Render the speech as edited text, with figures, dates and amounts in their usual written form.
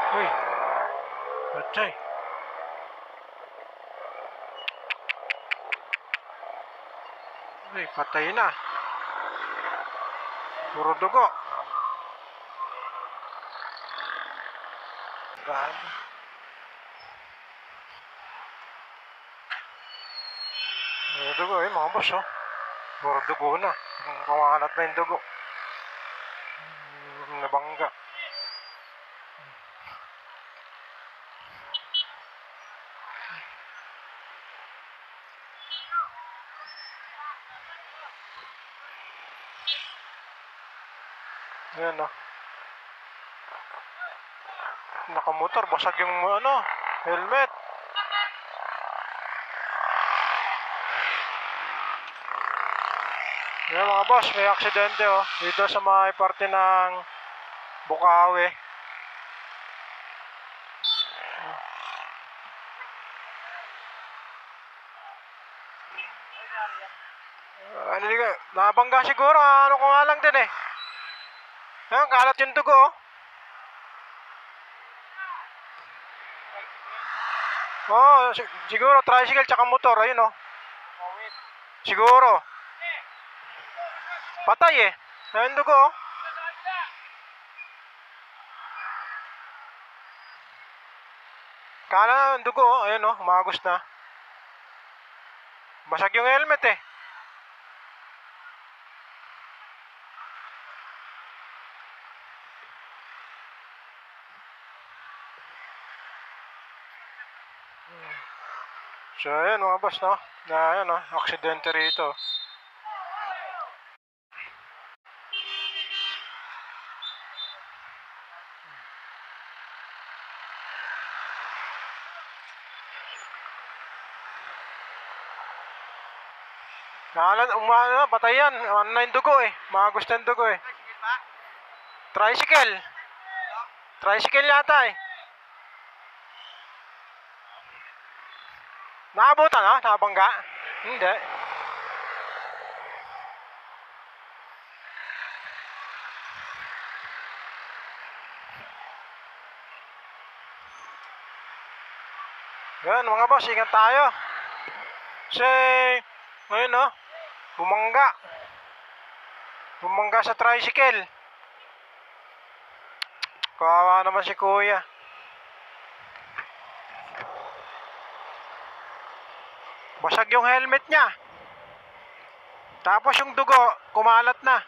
Uy, patay. Uy, patay na. Puro dugo. Grabe. Puro dugo mga boss, oh. Puro dugo na. Kumalat na yung dugo. Nabangga. Ayan, oh. Nakamotor, basag yung helmet. Ayan mga boss, may aksidente dito sa may parte ng Bukawi. Nabangga siguro, ko nga lang din eh. Ayan, kalat yung dugo. Siguro tricycle tsaka motor, ayun siguro. Patay eh. Ayun dugo. Kala yung dugo, ayun umagos na. Basag yung helmet eh. So ayan mga boss ayan aksidente rito. Patay yan. Ano na yung dugo eh. Magos na yung dugo eh. Tricycle. Tricycle yata eh. Naabutan Nakabangga? Hindi. Yan mga boss, ingat tayo. Kasi ngayon bumangga sa tricycle. Kawawa naman si kuya. Basag yung helmet niya. Tapos yung dugo kumalat na.